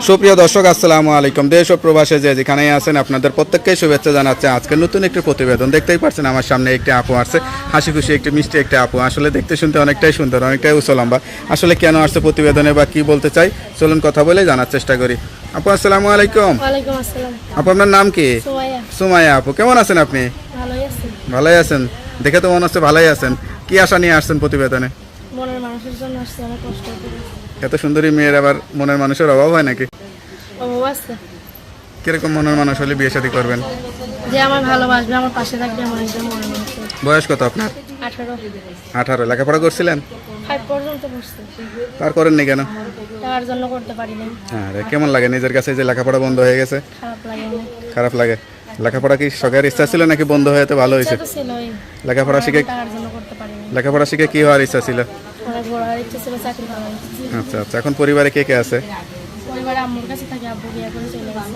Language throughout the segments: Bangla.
সুপ্রিয় দর্শক আসসালামু আলাইকুম। দেশ ও প্রবাসে যে যেখানেই আছেন আপনাদের প্রত্যেককে শুভেচ্ছা জানাচ্ছে। আজকে নতুন একটি প্রতিবেদন দেখতেই পাচ্ছেন আমার সামনে একটি আপু আসছে, হাসি খুশি একটি মিষ্টি একটি আপু, আসলে দেখতে শুনতে অনেকটাই সুন্দর, অনেকটাই উঁচলম্বা। আসলে কেন আসছে প্রতিবেদনে বা কি বলতে চাই চলুন কথা বলে জানার চেষ্টা করি। আপু আসসালামু আলাইকুম। ওয়ালাইকুম আসসালাম। আপু আপনার নাম কি? সুমাইয়া। সুমাইয়া আপু, কেমন আছেন আপনি? ভালোই আছি। ভালোই আছেন, দেখে তো মনে হচ্ছে ভালোই আছেন। কি আশা নিয়ে আসছেন প্রতিবেদনে? মনের মানুষের জন্য আসছি, অনেক কষ্ট করে। এত সুন্দরী মেয়ের আবার মনের মানুষের অভাব হয় নাকি? অভাব আছে, কিরকম মনের মানুষ হলে বিয়ে শাদী করবেন? যে আমার ভালোবাসবে, আমার পাশে থাকবে, আমার একজন মনের মানুষ। বয়স কত আপনার? 18 18। লেখাপড়া করছিলেন? 5 পর্যন্ত পড়ছি। তার করেননি কেন? টাকার জন্য করতে পারি নাই। আরে কেমন লাগে নিজের কাছে যে লেখাপড়া বন্ধ হয়ে গেছে? খারাপ লাগে অনেক। খারাপ লাগে। লেখাপড়া কি শখের ইচ্ছা ছিল নাকি বন্ধ হয়ে তো ভালো হয়েছে? ইচ্ছা তো ছিলই, লেখাপড়া শিখে টাকার জন্য করতে পারি নাই। লেখাপড়া শিখে কি হওয়ার ইচ্ছা ছিল? অনেক বড় হওয়ার ইচ্ছা ছিল, চাকরি করার ইচ্ছা ছিল। আচ্ছা আচ্ছা, এখন পরিবারে কে কে আছে? পরিবারে আম্মুর কাছে থাকি, আব্বু বিয়ে করে চলে গেছে।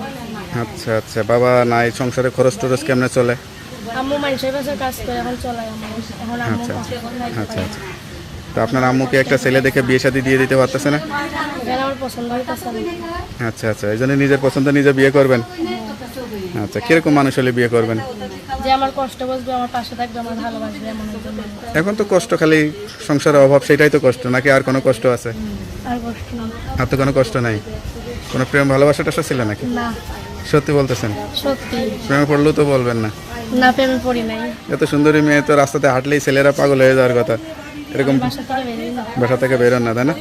আচ্ছা আচ্ছা, বাবা নাই, সংসারে খরচ টরচ কেমনে চলে? আম্মু মানুষের কাছে কাজ করে, এখন চলায় আমার। এখন আম্মু আচ্ছা কষ্ট করে খাইতে আচ্ছা পারে। আচ্ছা, তো আপনার আম্মুকে একটা ছেলে দেখে বিয়ে শাদী দিয়ে দিতে পারতেছে না? এখানে আমার পছন্দ হইতেছে না। আচ্ছা আচ্ছা, এই জন্য নিজের পছন্দ নিজে বিয়ে করবেন? আচ্ছা, কিরকম মানুষ হলে বিয়ে করবেন? যে আমার কষ্ট বুঝবে, আমার পাশে থাকবে, আমার ভালোবাসবে, এমন একজন মানুষ। এখন তো কষ্ট খালি সংসারের অভাব, সেটাই তো কষ্ট, নাকি আর কোনো কষ্ট আছে? আর কষ্ট না। আর তো কোনো কষ্ট নাই। কোনো প্রেম ভালোবাসাটা ছিল নাকি? না, সত্যি বলতেছেন? সত্যি প্রেমে পড়লেও তো বলবেন না। না, প্রেমে পড়ি নাই। এত সুন্দরী মেয়ে তো রাস্তাতে হাঁটলেই ছেলেরা পাগল হয়ে যাওয়ার কথা, এরকম বাসা থেকে বেরিয়ে না। বাসা থেকে বেরোন না, তাই না?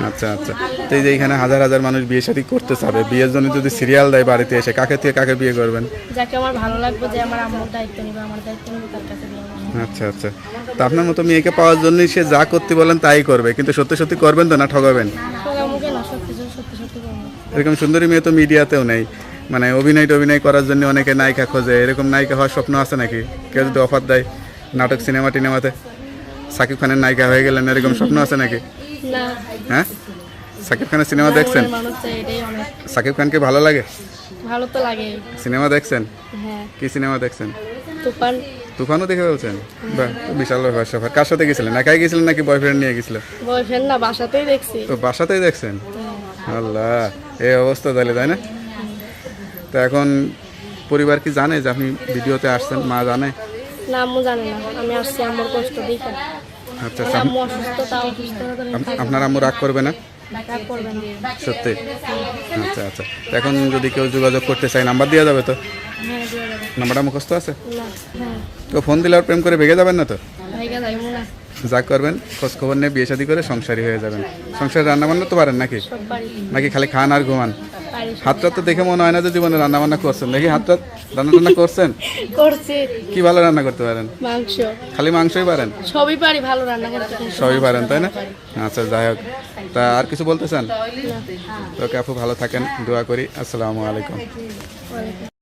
আচ্ছা আচ্ছা, তো এই যে এখানে হাজার হাজার মানুষ বিয়ে শাদী করতে চাবে, বিয়ের জন্য যদি সিরিয়াল দেয় বাড়িতে এসে, কাকে থেকে কাকে বিয়ে করবেন? যাকে আমার ভালো লাগবে, যে আমার আম্মুর দায়িত্ব নিবে, আমার দায়িত্ব নিবে, তার কাছে বিয়ে করবো। আচ্ছা আচ্ছা, তো আপনার মতো মেয়েকে পাওয়ার জন্যই সে যা করতে বলেন তাই করবে, কিন্তু সত্যি সত্যি করবেন তো না ঠকাবেন? আম্মুকে না, সত্যি সত্যি সত্যি করবো। এরকম সুন্দরী মেয়ে তো মিডিয়াতেও নেই, মানে অভিনয় করার জন্য অনেকে নায়িকা খোঁজে, এরকম নায়িকা হওয়ার স্বপ্ন আছে নাকি? কেউ যদি অফার দেয় নাটক সিনেমা টিনেমাতে সাকিব খানের নায়িকা হয়ে গেলেন, এরকম স্বপ্ন আছে নাকি? না, হ্যাঁ, সাকিব খানের সিনেমা দেখছেন? মনের মানুষ চাই, এটাই অনেক। সাকিব খানকে ভালো লাগে? ভালো তো লাগে। সিনেমা দেখছেন? হ্যাঁ, কি সিনেমা দেখছেন? তুফান। তুফানও দেখে বলছেন? বাহ, বিশাল ব্যাপার স্যাপার। কার সাথে গেছিলেন? একাই গেছিলেন নাকি বয়ফ্রেন্ড নিয়ে গেছিলেন? বয়ফ্রেন্ড না, বাসাতেই দেখছি। তো বাসাতেই দেখছেন? আল্লাহ, এই অবস্থা তাহলে, তাই না? তো এখন পরিবার কি জানে যে আপনি ভিডিওতে আসছেন? মা জানে? না, আম্মু জানে না আমি আসছি, আম্মুর কষ্ট দেখে। আচ্ছা আচ্ছা, আম্মু অসুস্থ, তাও অসুস্থ আপনার আম্মু রাগ করবে না? রাগ করবে না। সত্যি? আচ্ছা আচ্ছা, তো এখন যদি কেউ যোগাযোগ করতে চায় নাম্বার দেওয়া যাবে তো? হ্যাঁ, দিয়ে যাবে। নাম্বারটা মুখস্থ আছে? না, হ্যাঁ, তো ফোন দিলে আর প্রেম করে ভেগে যাবেন না তো? ভাইগা যাইবো না। যা করবেন খোঁজ খবর নিয়ে বিয়ে শাদী করে সংসারী হয়ে যাবেন। সংসারে রান্নাবান্না তো পারেন নাকি? সব পারি। নাকি খালি খান আর ঘুমান? পারি, হাতটা তো দেখে মনে হয় না যে জীবনে রান্নাবান্না করছেন, দেখি হাতটা রান্না টান্না করছেন? করছি। কি ভালো রান্না করতে পারেন? মাংস খালি মাংসই পারেন? সবই পারি, ভালো রান্না করতে পারি। সবই পারেন, তাই না? আচ্ছা, যাই হোক, তা আর কিছু বলতে চান? না। ওকে আপু, ভালো থাকেন, দোয়া করি। আসসালামু আলাইকুম। ওয়ালাইকুম।